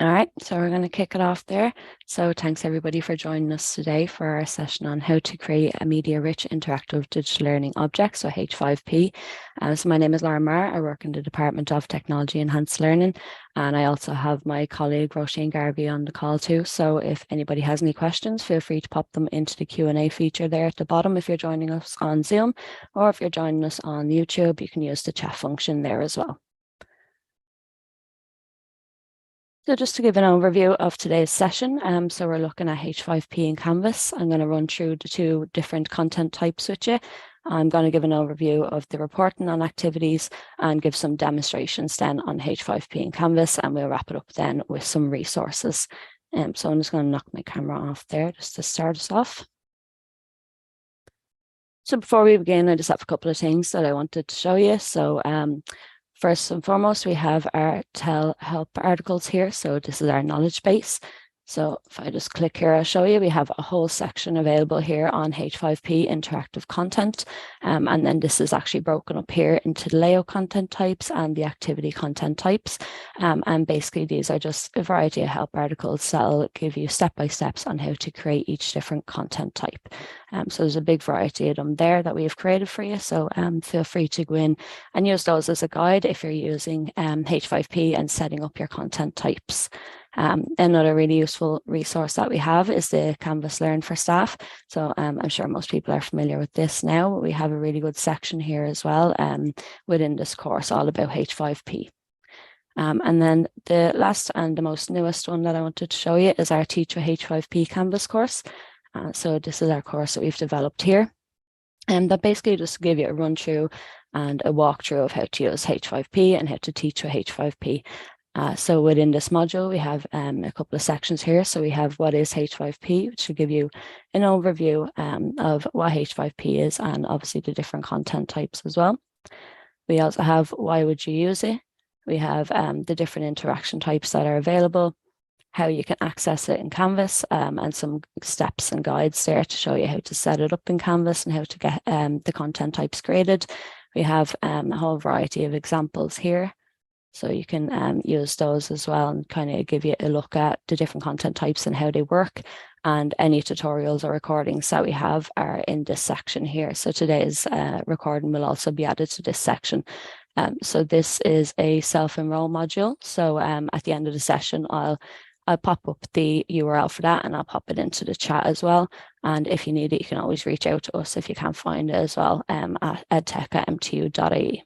All right, so we're going to kick it off there. So thanks everybody for joining us today for our session on how to create a media-rich interactive digital learning object, so H5P. So my name is Laura Marr. I work in the Department of Technology Enhanced Learning, and I also have my colleague Roisin Garvey on the call too. So if anybody has any questions, feel free to pop them into the Q&A feature there at the bottom if you're joining us on Zoom, or if you're joining us on YouTube, you can use the chat function there as well. So just to give an overview of today's session, so we're looking at H5P and Canvas. I'm going to run through the two different content types with you. I'm going to give an overview of the reporting on activities and give some demonstrations then on H5P and Canvas, and we'll wrap it up then with some resources. So I'm just going to knock my camera off there just to start us off. So before we begin, I just have a couple of things that I wanted to show you. So first and foremost, we have our help articles here. So this is our knowledge base. So if I just click here, I'll show you, we have a whole section available here on H5P interactive content. And then this is actually broken up here into the layout content types and the activity content types. And basically these are just a variety of help articles that'll give you step-by-steps on how to create each different content type. So there's a big variety of them there that we've created for you. So feel free to go in and use those as a guide if you're using H5P and setting up your content types. Another really useful resource that we have is the Canvas Learn for Staff. So I'm sure most people are familiar with this now. We have a really good section here as well within this course all about H5P. And then the last and the most newest one that I wanted to show you is our Teach with H5P Canvas course. So this is our course that we've developed here. And that basically just give you a run through and a walkthrough of how to use H5P and how to teach with H5P. So within this module, we have a couple of sections here. So we have what is H5P, which will give you an overview of what H5P is and obviously the different content types as well. We also have why would you use it? We have the different interaction types that are available, how you can access it in Canvas, and some steps and guides there to show you how to set it up in Canvas and how to get the content types created. We have a whole variety of examples here. So you can use those as well and kind of give you a look at the different content types and how they work. And any tutorials or recordings that we have are in this section here. So today's recording will also be added to this section. So this is a self-enroll module. So at the end of the session, I'll pop up the URL for that and I'll pop it into the chat as well. And if you need it, you can always reach out to us if you can't find it as well at edtech@mtu.ie.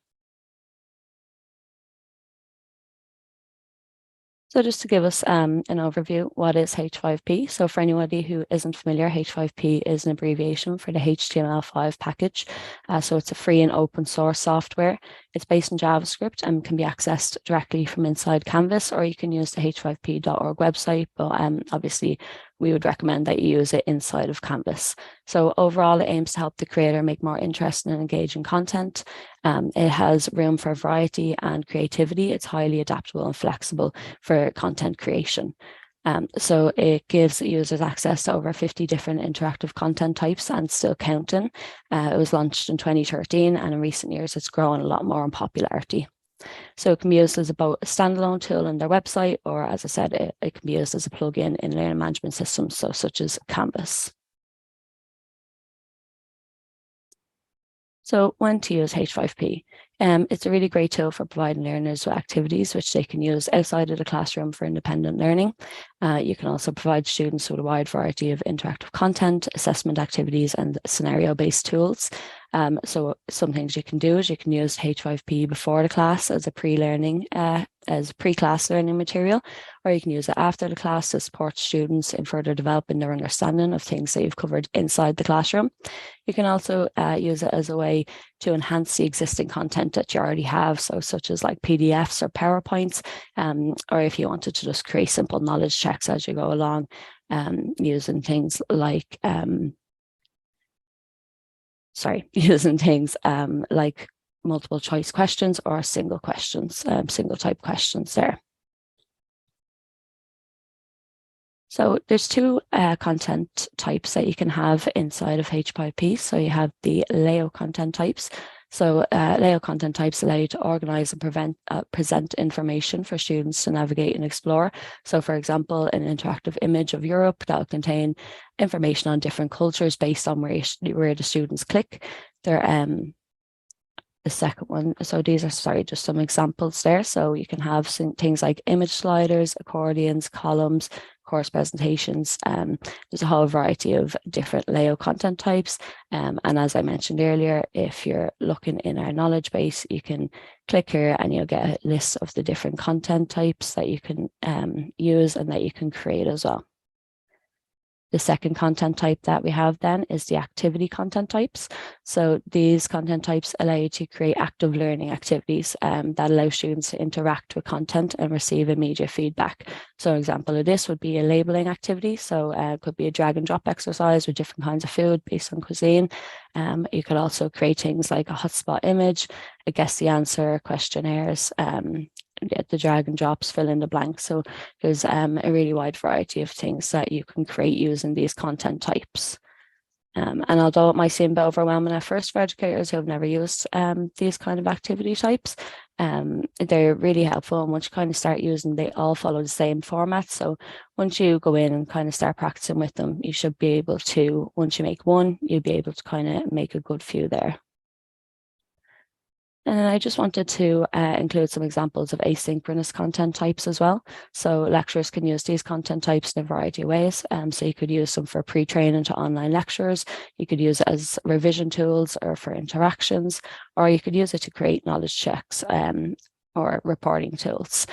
So just to give us an overview, what is H5P? So for anybody who isn't familiar, H5P is an abbreviation for the HTML5 package. So it's a free and open source software. It's based in JavaScript and can be accessed directly from inside Canvas, or you can use the h5p.org website, but obviously we would recommend that you use it inside of Canvas. So overall, it aims to help the creator make more interesting and engaging content. It has room for variety and creativity. It's highly adaptable and flexible for content creation. So it gives users access to over 50 different interactive content types and still counting. It was launched in 2013 and in recent years it's grown a lot more in popularity. So it can be used as a standalone tool on their website, or as I said, it can be used as a plugin in learning management systems, so such as Canvas. So when to use H5P? It's a really great tool for providing learners with activities which they can use outside of the classroom for independent learning. You can also provide students with a wide variety of interactive content, assessment activities, and scenario-based tools. So some things you can do is you can use H5P before the class as a pre-class learning material, or you can use it after the class to support students in further developing their understanding of things that you've covered inside the classroom. You can also use it as a way to enhance the existing content that you already have, so such as like PDFs or PowerPoints, or if you wanted to just create simple knowledge checks as you go along, using things like like multiple choice questions or single type questions there. So there's two content types that you can have inside of H5P. So you have the layout content types. So layout content types allow you to organize and present information for students to navigate and explore. So for example, an interactive image of Europe that will contain information on different cultures based on where the students click. The second one, so these are, just some examples there. So you can have things like image sliders, accordions, columns, course presentations. There's a whole variety of different layout content types. And as I mentioned earlier, if you're looking in our knowledge base, you can click here and you'll get a list of the different content types that you can use and that you can create as well. The second content type that we have then is the activity content types. So these content types allow you to create active learning activities that allow students to interact with content and receive immediate feedback. So an example of this would be a labeling activity. So it could be a drag and drop exercise with different kinds of food based on cuisine. You could also create things like a hotspot image, a guess the answer, questionnaires, the drag and drops, fill in the blanks. So there's a really wide variety of things that you can create using these content types. And although it might seem a bit overwhelming at first for educators who have never used these kind of activity types, they're really helpful. And once you kind of start using, they all follow the same format. So once you go in and kind of start practicing with them, you should be able to, once you make one, you'll be able to kind of make a good few there. And then I just wanted to include some examples of asynchronous content types as well. So lecturers can use these content types in a variety of ways. So you could use them for pre-training to online lectures. You could use it as revision tools or for interactions, or you could use it to create knowledge checks or reporting tools.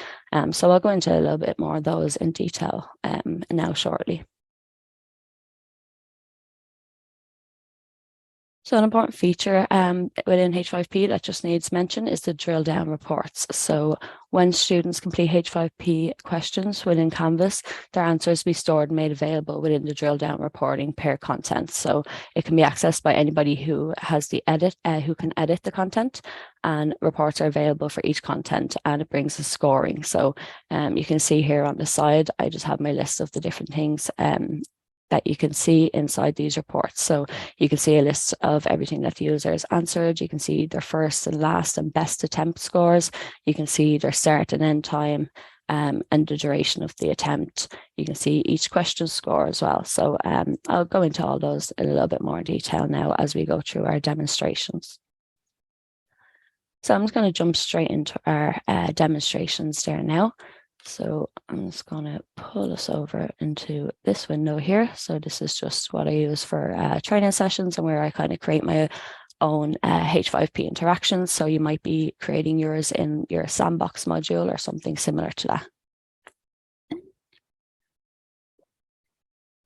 So I'll go into a little bit more of those in detail now shortly. So an important feature within H5P that just needs mention is the drill down reports. So when students complete H5P questions within Canvas, their answers will be stored and made available within the drill down reporting per content. So it can be accessed by anybody who has the who can edit the content, and reports are available for each content, and it brings the scoring. So you can see here on the side, I just have my list of the different things that you can see inside these reports. So you can see a list of everything that the user has answered. You can see their first and last and best attempt scores. You can see their start and end time and the duration of the attempt. You can see each question score as well. So I'll go into all those in a little bit more detail now as we go through our demonstrations. So I'm just going to jump straight into our demonstrations there now. So I'm just going to pull us over into this window here. So this is just what I use for training sessions and where I kind of create my own H5P interactions. So you might be creating yours in your sandbox module or something similar to that.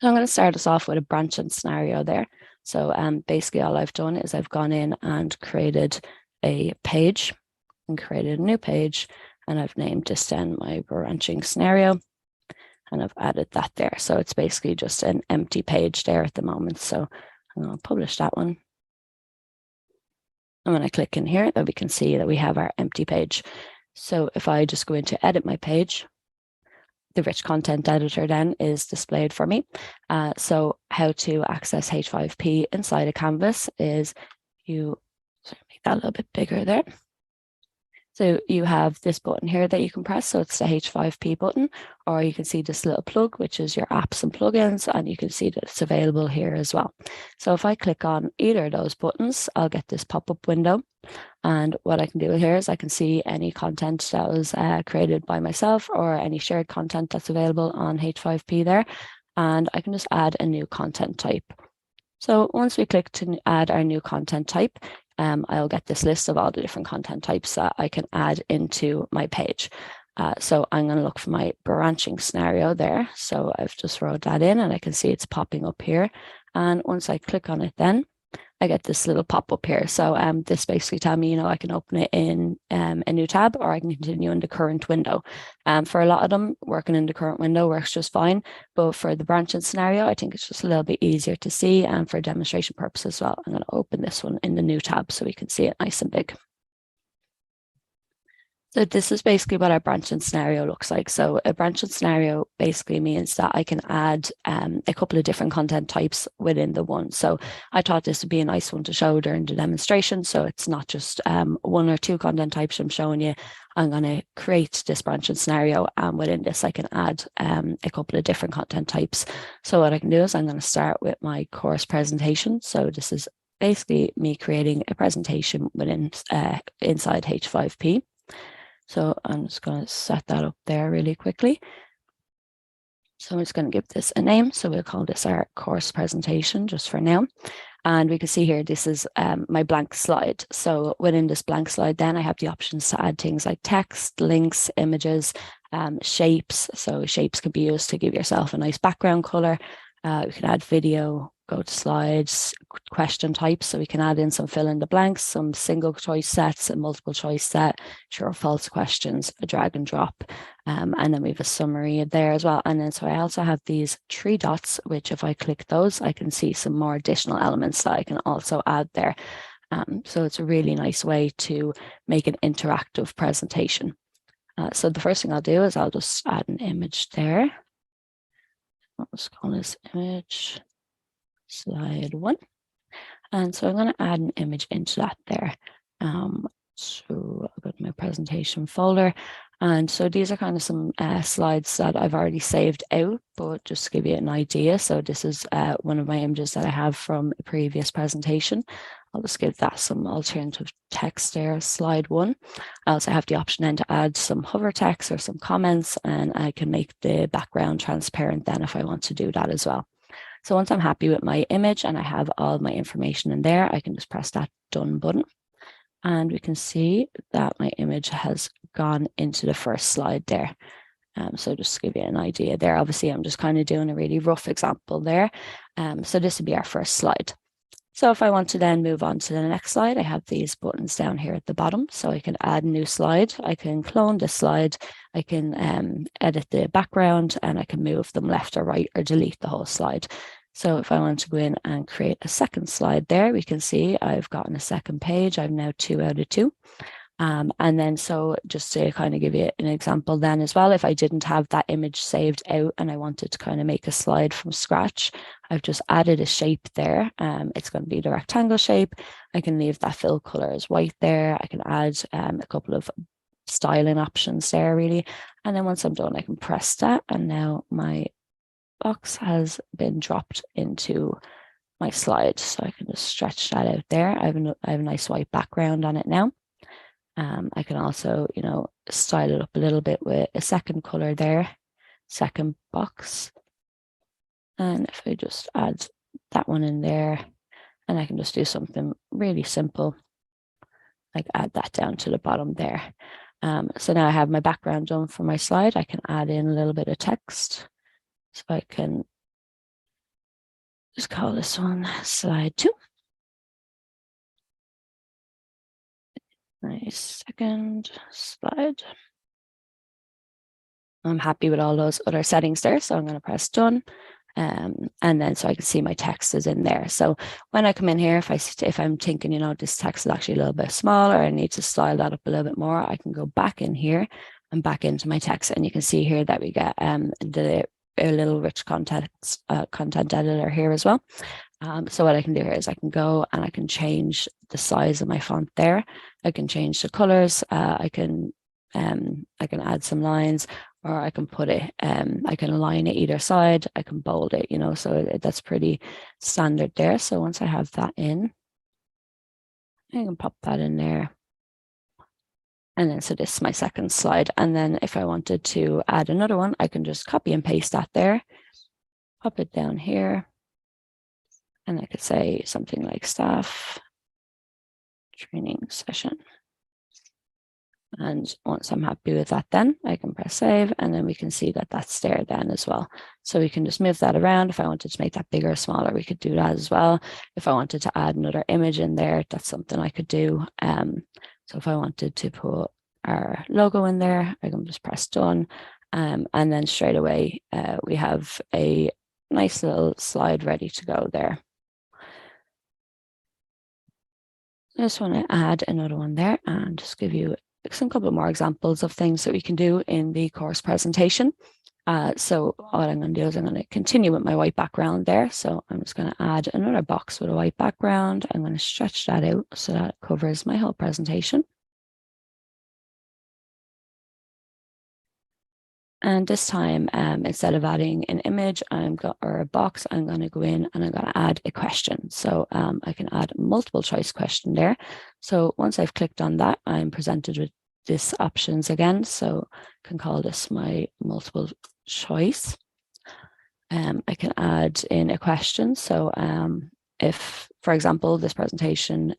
So I'm going to start us off with a branching scenario there. So basically all I've done is I've gone in and created a page and created a new page. And I've named this then my branching scenario, and I've added that there. So it's basically just an empty page there at the moment. So I'm going to publish that one. And when I click in here, then we can see that we have our empty page. So if I just go into edit my page, the rich content editor then is displayed for me. So how to access H5P inside of Canvas is make that a little bit bigger there. So you have this button here that you can press. So it's the H5P button, or you can see this little plug, which is your apps and plugins, and you can see that it's available here as well. So if I click on either of those buttons, I'll get this pop-up window. And what I can do here is I can see any content that was created by myself or any shared content that's available on H5P there. And I can just add a new content type. So once we click to add our new content type, I'll get this list of all the different content types that I can add into my page. So I'm going to look for my branching scenario there. So I've just wrote that in and I can see it's popping up here. And once I click on it then, I get this little pop-up here. So this basically tells me, I can open it in a new tab, or I can continue in the current window. For a lot of them, working in the current window works just fine. But for the branching scenario, I think it's just a little bit easier to see. And for demonstration purposes as well, I'm going to open this one in the new tab so we can see it nice and big. So this is basically what our branching scenario looks like. So a branching scenario basically means that I can add a couple of different content types within the one. So I thought this would be a nice one to show during the demonstration. So it's not just one or two content types I'm showing you. I'm going to create this branching scenario, and within this I can add a couple of different content types. So what I can do is I'm going to start with my course presentation. So this is basically me creating a presentation within inside H5P. So I'm just going to set that up there really quickly. So I'm just going to give this a name. So we'll call this our course presentation just for now. And we can see here, this is my blank slide. So within this blank slide, then I have the options to add things like text, links, images, shapes. So shapes can be used to give yourself a nice background color. We can add video, go to slides, question types. So we can add in some fill in the blanks, some single choice sets, a multiple choice set, true or false questions, a drag and drop. And then we have a summary there as well. And then so I also have these 3 dots, which if I click those, I can see some more additional elements that I can also add there. So it's a really nice way to make an interactive presentation. So the first thing I'll do is I'll just add an image there. I'll just call this image slide 1. And so I'm going to add an image into that there. So I'll go to my presentation folder. And so these are kind of some slides that I've already saved out, but just to give you an idea. So this is one of my images that I have from a previous presentation. I'll just give that some alternative text there, slide 1. I also have the option then to add some hover text or some comments, and I can make the background transparent then if I want to do that as well. So once I'm happy with my image and I have all my information in there, I can just press that done button. And we can see that my image has gone into the first slide there. So just to give you an idea there, obviously I'm just kind of doing a really rough example there. So this would be our first slide. So if I want to then move on to the next slide, I have these buttons down here at the bottom. So I can add a new slide. I can clone this slide. I can edit the background, and I can move them left or right or delete the whole slide. So if I want to go in and create a second slide there, we can see I've gotten a second page. I've now 2 out of 2. And then so just to kind of give you an example then as well, if I didn't have that image saved out and I wanted to kind of make a slide from scratch, I've just added a shape there. It's going to be the rectangle shape. I can leave that fill color as white there. I can add a couple of styling options there really. And then once I'm done, I can press that. And now my box has been dropped into my slide. So I can just stretch that out there. I have a nice white background on it now. I can also, style it up a little bit with a second color there, second box. And if I just add that one in there, and I can just do something really simple, like add that down to the bottom there. So now I have my background done for my slide. I can add in a little bit of text. So I can just call this one slide 2. Nice second slide. I'm happy with all those other settings there, so I'm going to press done. And then so I can see my text is in there. So when I come in here, if I'm thinking, this text is actually a little bit smaller, I need to style that up a little bit more, I can go back in here and back into my text, and you can see here that we get a little rich content editor here as well. So what I can do here is I can go and I can change the size of my font there. I can change the colors. I can add some lines, or I can put it, I can align it either side. I can bold it, so that's pretty standard there. So once I have that in, I can pop that in there. And then, so this is my second slide. And then if I wanted to add another one, I can just copy and paste that there, pop it down here. And I could say something like staff training session. And once I'm happy with that, then I can press save, and then we can see that that's there then as well. So we can just move that around. If I wanted to make that bigger or smaller, we could do that as well. If I wanted to add another image in there, that's something I could do. So if I wanted to put our logo in there, I can just press done. And then straight away, we have a nice little slide ready to go there. I just want to add another one there and just give you some couple more examples of things that we can do in the course presentation. So what I'm going to do is I'm going to continue with my white background there. So I'm just going to add another box with a white background. I'm going to stretch that out so that it covers my whole presentation. And this time, instead of adding an image or a box, I'm going to go in and I'm going to add a question. So I can add a multiple choice question there. So once I've clicked on that, I'm presented with this options again. So I can call this my multiple choice. I can add in a question. So if, for example, this presentation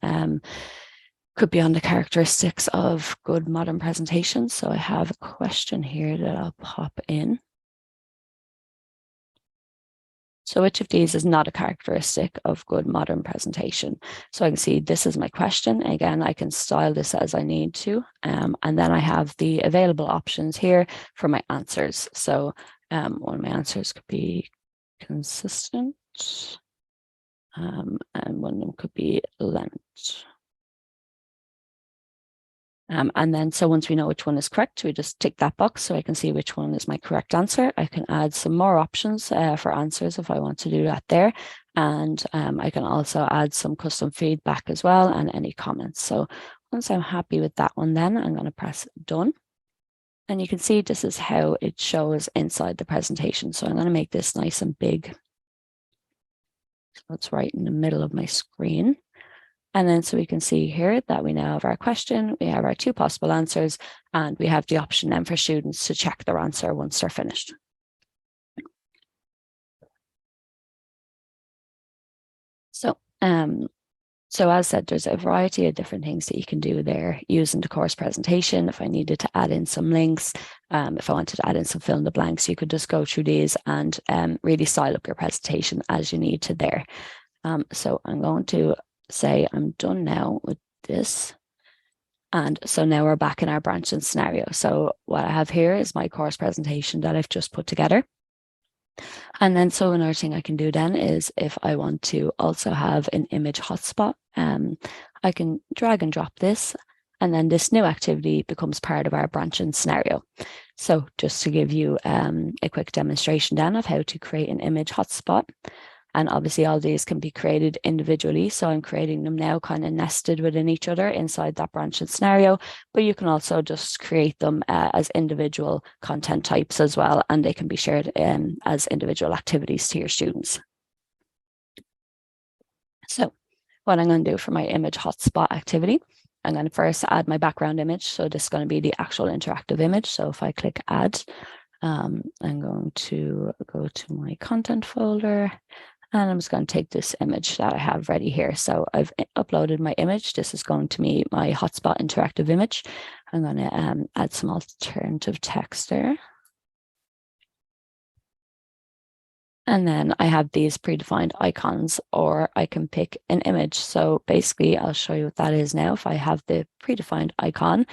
could be on the characteristics of good modern presentations. So I have a question here that I'll pop in. So which of these is not a characteristic of good modern presentation? So I can see this is my question. Again, I can style this as I need to. And then I have the available options here for my answers. So one of my answers could be consistent. And one of them could be length. And then, so once we know which one is correct, we just tick that box so I can see which one is my correct answer. I can add some more options for answers if I want to do that there. And I can also add some custom feedback as well and any comments. So once I'm happy with that one, then I'm going to press done. And you can see this is how it shows inside the presentation. So I'm going to make this nice and big. So it's right in the middle of my screen. And then so we can see here that we now have our question, we have our two possible answers, and we have the option then for students to check their answer once they're finished. So, so as said, there's a variety of different things that you can do there using the course presentation. If I needed to add in some links, if I wanted to add in some fill in the blanks, you could just go through these and really style up your presentation as you need to there. So I'm going to say I'm done now with this. And so now we're back in our branching scenario. So what I have here is my course presentation that I've just put together. And then so another thing I can do then is if I want to also have an image hotspot, I can drag and drop this, and then this new activity becomes part of our branching scenario. So just to give you a quick demonstration then of how to create an image hotspot. And obviously all these can be created individually. So I'm creating them now kind of nested within each other inside that branching scenario, but you can also just create them as individual content types as well. And they can be shared as individual activities to your students. So what I'm going to do for my image hotspot activity, I'm going to first add my background image. So this is going to be the actual interactive image. So if I click add, I'm going to go to my content folder. And I'm just going to take this image that I have ready here. So I've uploaded my image. This is going to be my hotspot interactive image. I'm going to add some alternative text there. And then I have these predefined icons, or I can pick an image. So basically, I'll show you what that is now. If I have the predefined icon,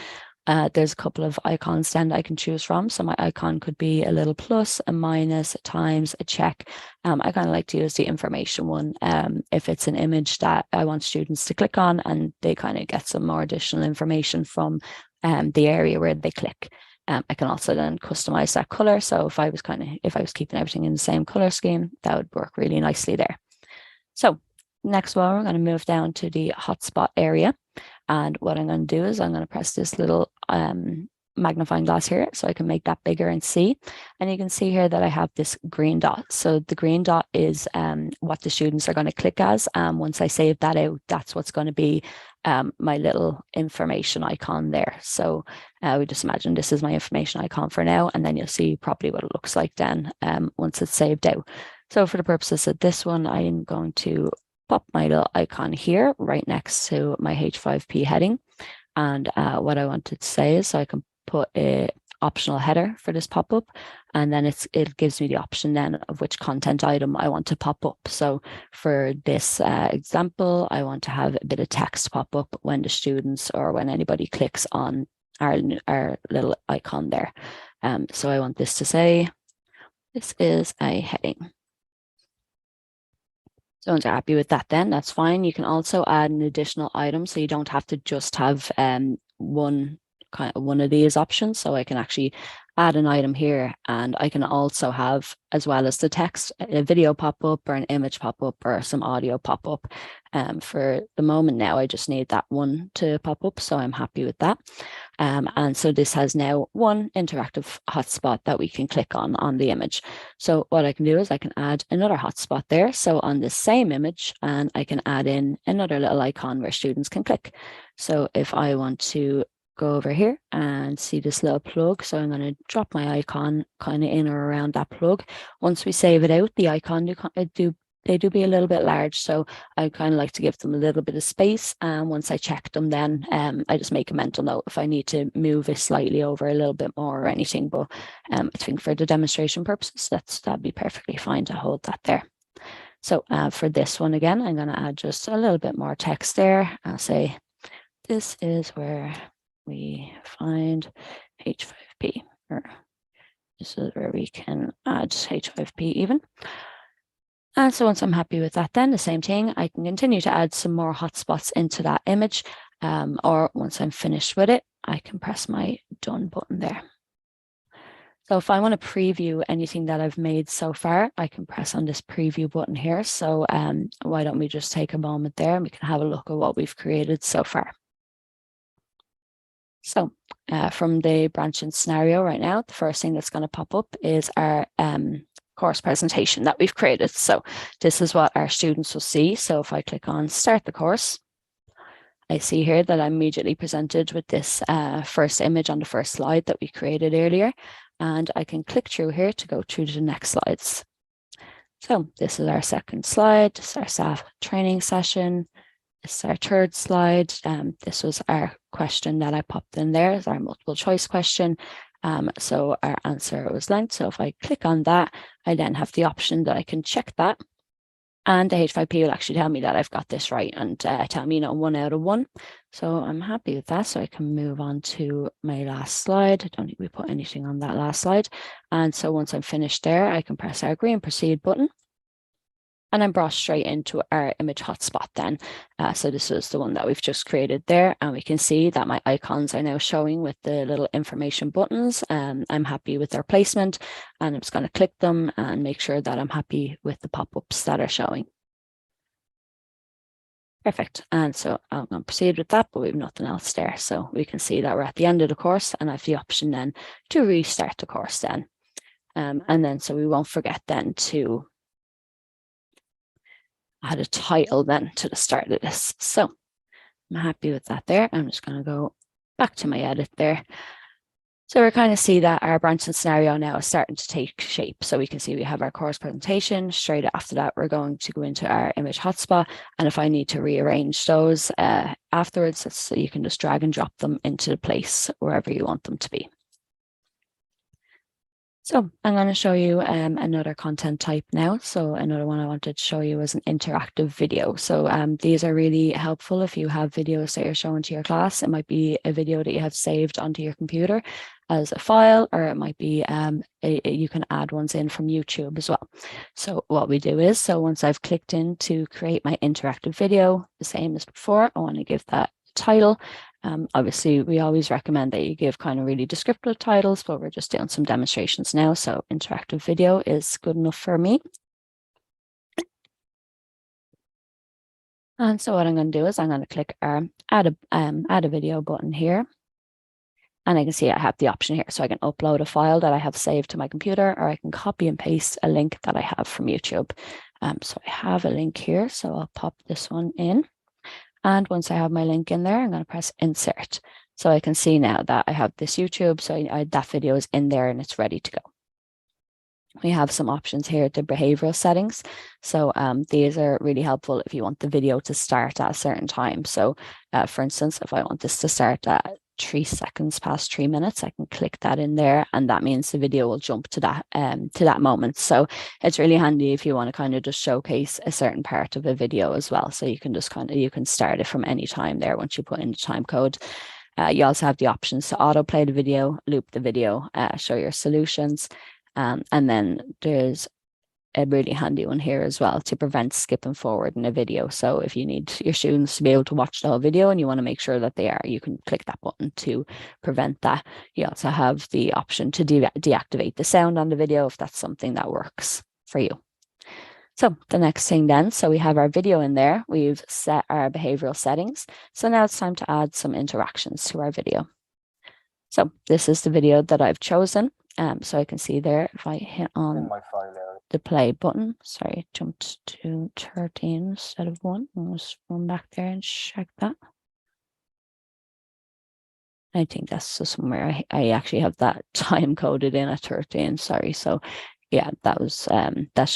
there's a couple of icons then that I can choose from. So my icon could be a little plus, a minus, a times, a check. I kind of like to use the information one if it's an image that I want students to click on and they kind of get some more additional information from the area where they click. I can also then customize that color. So if I was keeping everything in the same color scheme, that would work really nicely there. So next one, we're going to move down to the hotspot area. And what I'm going to do is I'm going to press this little magnifying glass here so I can make that bigger and see. And you can see here that I have this green dot. So the green dot is what the students are going to click as. Once I save that out, that's what's going to be my little information icon there. So we just imagine this is my information icon for now, and then you'll see probably what it looks like then once it's saved out. So for the purposes of this one, I'm going to pop my little icon here right next to my H5P heading. And what I wanted to say is so I can put a optional header for this pop-up, and then it gives me the option then of which content item I want to pop up. So for this example, I want to have a bit of text pop up when the students or when anybody clicks on our little icon there. So I want this to say, this is a heading. So once you're happy with that, then that's fine. You can also add an additional item, so you don't have to just have one kind of one of these options. So I can actually add an item here, and I can also have, as well as the text, a video pop up or an image pop up or some audio pop up. For the moment now, I just need that one to pop up, so I'm happy with that. And so this has now one interactive hotspot that we can click on the image. So what I can do is I can add another hotspot there. So on the same image, and I can add in another little icon where students can click. So if I want to go over here and see this little plug, so I'm going to drop my icon kind of in or around that plug. Once we save it out, the icon they do be a little bit large, so I kind of like to give them a little bit of space. And once I check them, then I just make a mental note if I need to move it slightly over a little bit more or anything. But I think for the demonstration purposes, that'd be perfectly fine to hold that there. So for this one again, I'm going to add just a little bit more text there. I'll say, this is where we find H5P, or this is where we can add H5P even. And so once I'm happy with that, then the same thing, I can continue to add some more hotspots into that image, or once I'm finished with it, I can press my done button there. So if I want to preview anything that I've made so far, I can press on this preview button here. So why don't we just take a moment there and we can have a look at what we've created so far. So from the branching scenario right now, the first thing that's going to pop up is our course presentation that we've created. So this is what our students will see. So if I click on start the course, I see here that I'm immediately presented with this first image on the first slide that we created earlier. And I can click through here to go through to the next slides. So this is our second slide. This is our staff training session. This is our third slide. This was our question that I popped in there, is our multiple choice question. So our answer was length. So if I click on that, I then have the option that I can check that. And the H5P will actually tell me that I've got this right and tell me, 1 out of 1. So I'm happy with that. So I can move on to my last slide. I don't think we put anything on that last slide. And so once I'm finished there, I can press our green proceed button. And I'm brought straight into our image hotspot then. So this is the one that we've just created there. And we can see that my icons are now showing with the little information buttons. I'm happy with their placement, and I'm just going to click them and make sure that I'm happy with the pop-ups that are showing. Perfect. And so I'm going to proceed with that, but we have nothing else there. So we can see that we're at the end of the course, and I have the option then to restart the course then. And then so we won't forget then to add a title then to the start of this. So I'm happy with that there. I'm just going to go back to my edit there. So we're kind of see that our branching scenario now is starting to take shape. So we can see we have our course presentation. Straight after that, we're going to go into our image hotspot. And if I need to rearrange those afterwards, so you can just drag and drop them into the place wherever you want them to be. So I'm going to show you another content type now. So another one I wanted to show you is an interactive video. So these are really helpful if you have videos that you're showing to your class. It might be a video that you have saved onto your computer as a file, or it might be you can add ones in from YouTube as well. So what we do is, so once I've clicked in to create my interactive video, the same as before, I want to give that title. Obviously, we always recommend that you give kind of really descriptive titles, but we're just doing some demonstrations now. So interactive video is good enough for me. And so what I'm going to do is I'm going to click add a video button here. And I can see I have the option here. So I can upload a file that I have saved to my computer, or I can copy and paste a link that I have from YouTube. So I have a link here. So I'll pop this one in. And once I have my link in there, I'm going to press insert. So I can see now that I have this YouTube. So that video is in there and it's ready to go. We have some options here at the behavioral settings. So these are really helpful if you want the video to start at a certain time. So for instance, if I want this to start at 3 seconds past 3 minutes, I can click that in there, and that means the video will jump to that moment. So it's really handy if you want to kind of just showcase a certain part of a video as well. So you can just you can start it from any time there once you put in the time code. You also have the options to autoplay the video, loop the video, show your solutions, and then there's a really handy one here as well to prevent skipping forward in a video. So if you need your students to be able to watch the whole video and you want to make sure that they are, you can click that button to prevent that. You also have the option to deactivate the sound on the video if that's something that works for you. So the next thing then, so we have our video in there, we've set our behavioral settings. So now it's time to add some interactions to our video. So this is the video that I've chosen. So I can see there, if I hit on the play button, sorry, jumped to 13 instead of 1. I'll just run back there and check that. I think that's just somewhere I actually have that time coded in at 13, sorry. So yeah, that's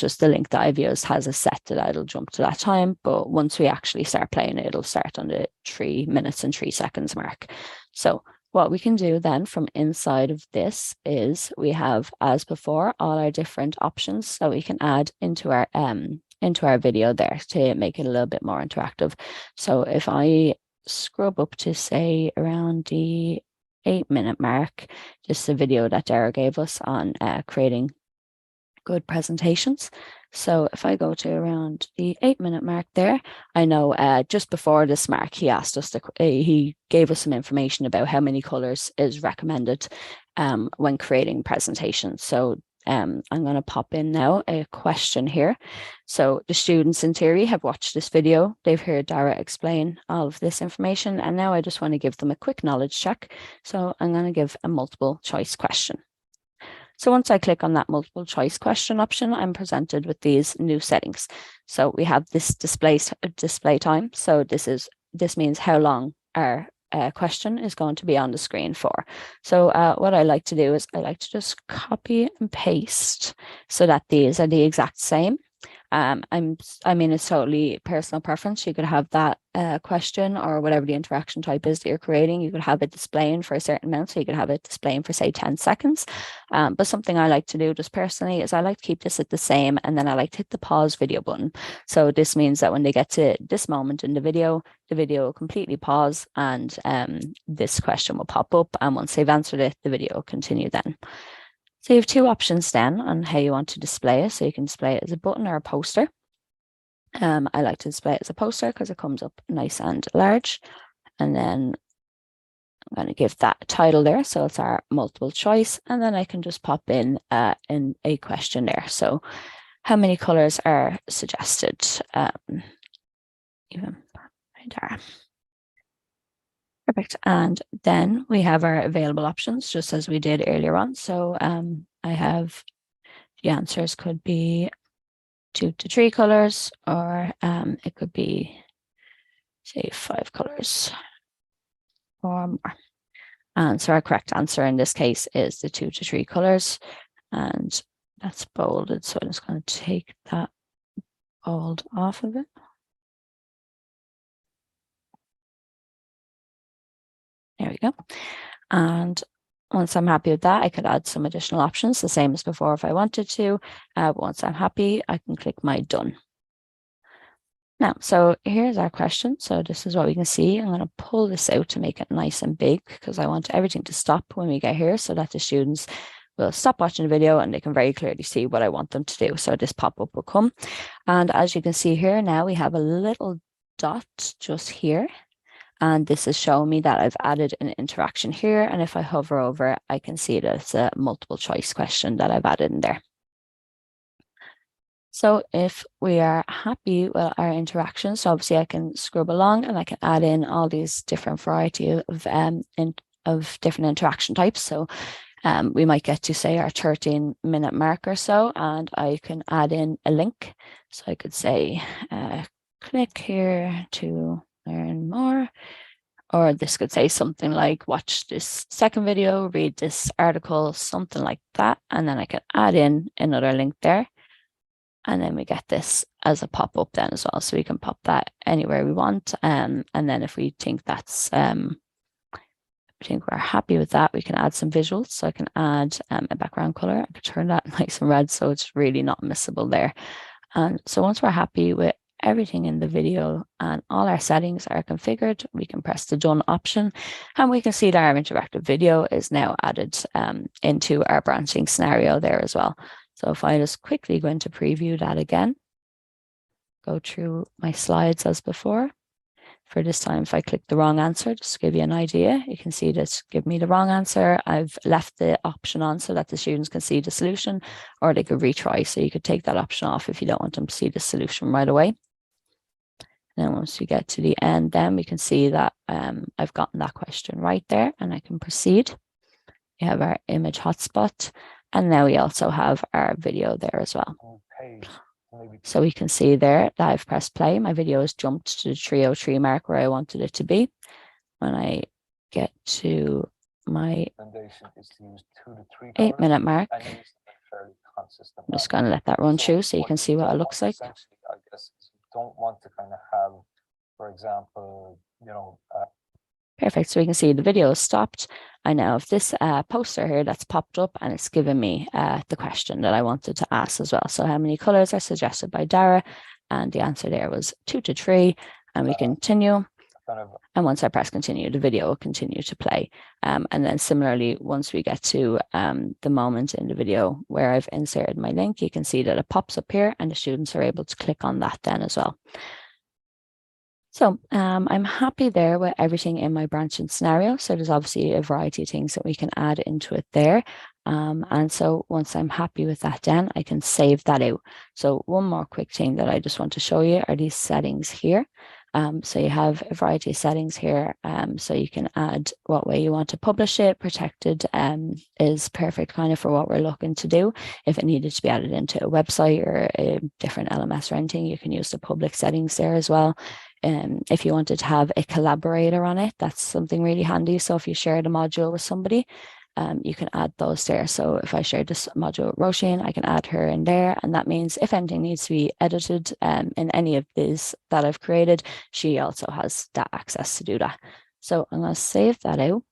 just the link that I've used has a set that it'll jump to that time. But once we actually start playing it, it'll start on the 3 minutes and 3 seconds mark. So what we can do then from inside of this is we have, as before, all our different options that we can add into our video there to make it a little bit more interactive. So if I scrub up to say around the 8-minute mark, just the video that Dara gave us on creating good presentations. So if I go to around the 8-minute mark there, I know just before this mark, he asked us he gave us some information about how many colors is recommended when creating presentations. So I'm going to pop in now a question here. So the students in theory have watched this video. They've heard Dara explain all of this information. And now I just want to give them a quick knowledge check. So I'm going to give a multiple choice question. So once I click on that multiple choice question option, I'm presented with these new settings. So we have this display time. So this means how long our question is going to be on the screen for. So what I like to do is I like to just copy and paste so that these are the exact same. I mean, it's totally personal preference. You could have that question or whatever the interaction type is that you're creating. You could have it displaying for a certain amount. So you could have it displaying for say 10 seconds. But something I like to do just personally is I like to keep this at the same, and then I like to hit the pause video button. So this means that when they get to this moment in the video will completely pause and this question will pop up. And once they've answered it, the video will continue then. So you have 2 options then on how you want to display it. So you can display it as a button or a poster. I like to display it as a poster because it comes up nice and large. And then I'm going to give that a title there. So it's our multiple choice. And then I can just pop in a question there. So how many colors are suggested? Even right there. Perfect. And then we have our available options, just as we did earlier on. So I have the answers could be 2 to 3 colors, or it could be, say, 5 colors or more. And so our correct answer in this case is the 2 to 3 colors. And that's bolded. So I'm just going to take that bold off of it. There we go. And once I'm happy with that, I could add some additional options, the same as before if I wanted to. But once I'm happy, I can click my done. Now, so here's our question. So this is what we can see. I'm going to pull this out to make it nice and big because I want everything to stop when we get here so that the students will stop watching the video and they can very clearly see what I want them to do. So this pop-up will come. And as you can see here now, we have a little dot just here. And this is showing me that I've added an interaction here. And if I hover over it, I can see that it's a multiple choice question that I've added in there. So if we are happy with our interactions, so obviously I can scrub along and I can add in all these different variety of different interaction types. So we might get to say our 13-minute mark or so, and I can add in a link. So I could say, click here to learn more, or this could say something like watch this second video, read this article, something like that, and then I can add in another link there, and then we get this as a pop-up then as well, so we can pop that anywhere we want. And then if we think that's I think we're happy with that, we can add some visuals. So I can add a background color. I could turn that nice and red so it's really not missable there. And so once we're happy with everything in the video and all our settings are configured, we can press the done option and we can see that our interactive video is now added into our branching scenario there as well. So if I just quickly go into preview that again, go through my slides as before. For this time, if I click the wrong answer, just to give you an idea, you can see that give me the wrong answer. I've left the option on so that the students can see the solution, or they could retry. So you could take that option off if you don't want them to see the solution right away. And then once we get to the end, then we can see that I've gotten that question right there, and I can proceed. We have our image hotspot, and now we also have our video there as well. So we can see there that I've pressed play. My video has jumped to the 303 mark where I wanted it to be. When I get to my 8-minute mark, I'm just going to let that run through so you can see what it looks like. I guess you don't want to kind of have, for example, Perfect. So we can see the video is stopped. I now have this poster here that's popped up, and it's given me the question that I wanted to ask as well. So how many colors are suggested by Dara? And the answer there was 2 to 3. And we continue. And once I press continue, the video will continue to play. And then similarly, once we get to the moment in the video where I've inserted my link, you can see that it pops up here and the students are able to click on that then as well. So I'm happy there with everything in my branching scenario. So there's obviously a variety of things that we can add into it there. And so once I'm happy with that then, I can save that out. So one more quick thing that I just want to show you are these settings here. So you have a variety of settings here. So you can add what way you want to publish it. Protected is perfect kind of for what we're looking to do. If it needed to be added into a website or a different LMS or anything, you can use the public settings there as well. If you wanted to have a collaborator on it, that's something really handy. So if you share the module with somebody, you can add those there. So if I share this module with Roisin, I can add her in there. And that means if anything needs to be edited in any of these that I've created, she also has that access to do that. So I'm going to save that out.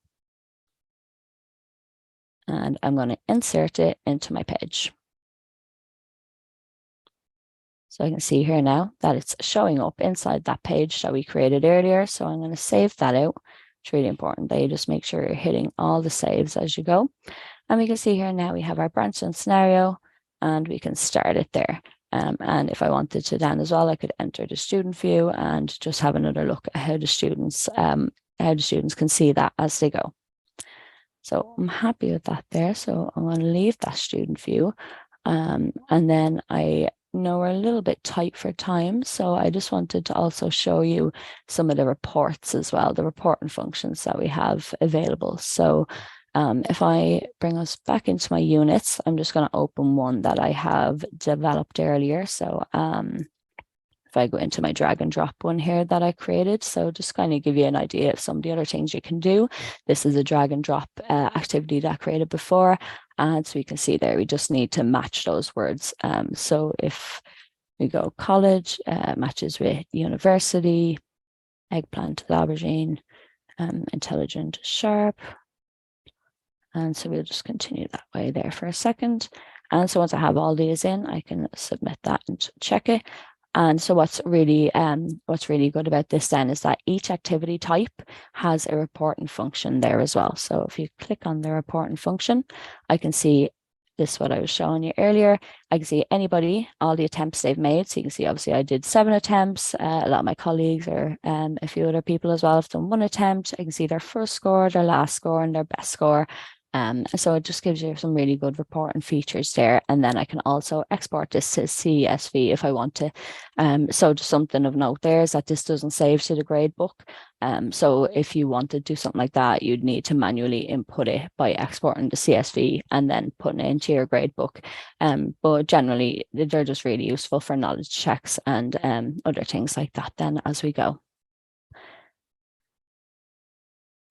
And I'm going to insert it into my page. So I can see here now that it's showing up inside that page that we created earlier. So I'm going to save that out. It's really important that you just make sure you're hitting all the saves as you go. And we can see here now we have our branching scenario and we can start it there. And if I wanted to then as well, I could enter the student view and just have another look at how the students can see that as they go. So I'm happy with that there. So I'm going to leave that student view. And then I know we're a little bit tight for time, so I just wanted to also show you some of the reports as well, the reporting functions that we have available. So if I bring us back into my units, I'm just going to open one that I have developed earlier. So if I go into my drag and drop one here that I created, so just kind of give you an idea of some of the other things you can do. This is a drag and drop activity that I created before. And so you can see there, we just need to match those words. So if we go college, matches with university, eggplant, aubergine, intelligent, sharp. And so we'll just continue that way there for a second. And so once I have all these in, I can submit that and check it. And so what's really good about this then is that each activity type has a reporting function there as well. So if you click on the reporting function, I can see this, what I was showing you earlier. I can see anybody, all the attempts they've made. So you can see, obviously, I did 7 attempts. A lot of my colleagues or a few other people as well have done 1 attempt. I can see their first score, their last score, and their best score. So it just gives you some really good reporting features there. And then I can also export this to CSV if I want to. So just something of note there is that this doesn't save to the gradebook. So if you want to do something like that, you'd need to manually input it by exporting the CSV and then putting it into your gradebook. But generally, they're just really useful for knowledge checks and other things like that then as we go.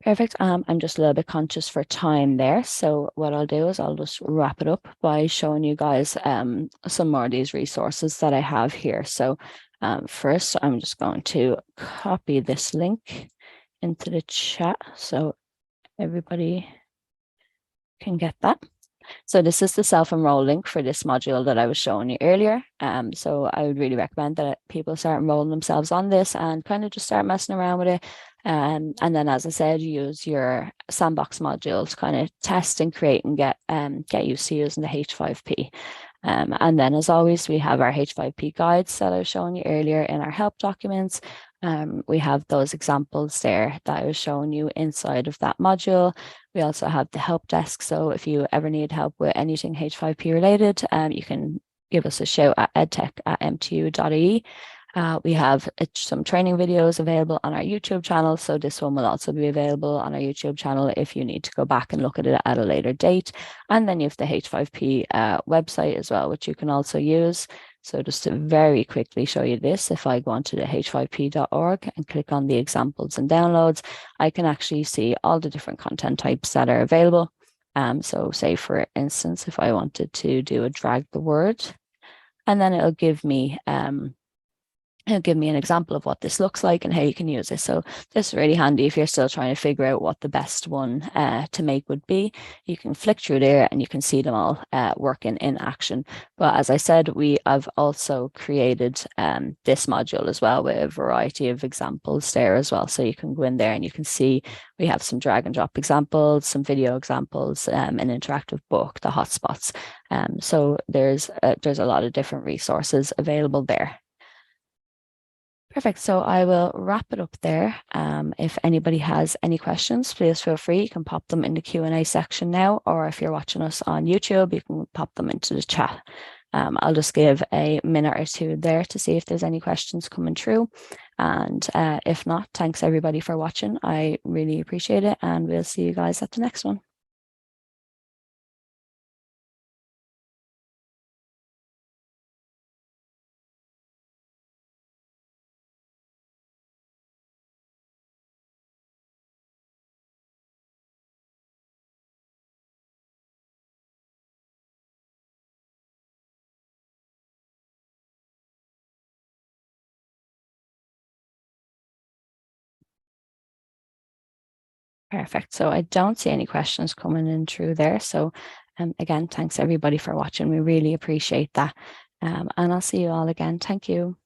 Perfect. I'm just a little bit conscious for time there. So what I'll do is I'll just wrap it up by showing you guys some more of these resources that I have here. So first, I'm just going to copy this link into the chat so everybody can get that. So this is the self-enroll link for this module that I was showing you earlier. So I would really recommend that people start enrolling themselves on this and kind of just start messing around with it. And then, as I said, use your sandbox module to kind of test and create and get used to using the H5P. And then as always, we have our H5P guides that I was showing you earlier in our help documents. We have those examples there that I was showing you inside of that module. We also have the help desk. So if you ever need help with anything H5P related, you can give us a shout at edtech@mtu.ie. We have some training videos available on our YouTube channel. So this one will also be available on our YouTube channel if you need to go back and look at it at a later date. And then you have the H5P website as well, which you can also use. So just to very quickly show you this, if I go onto the h5p.org and click on the examples and downloads, I can actually see all the different content types that are available. So say, for instance, if I wanted to do a drag the word, and then it'll give me an example of what this looks like and how you can use it. So this is really handy if you're still trying to figure out what the best one to make would be. You can flick through there and you can see them all working in action. But as I said, we have also created this module as well with a variety of examples there as well. So you can go in there and you can see we have some drag and drop examples, some video examples, an interactive book, the hotspots. So there's a lot of different resources available there. Perfect. So I will wrap it up there. If anybody has any questions, please feel free. You can pop them in the Q&A section now, or if you're watching us on YouTube, you can pop them into the chat. I'll just give a minute or two there to see if there's any questions coming through. And if not, thanks everybody for watching. I really appreciate it, and we'll see you guys at the next one. Perfect. So I don't see any questions coming in through there. So again, thanks everybody for watching. We really appreciate that. And I'll see you all again. Thank you.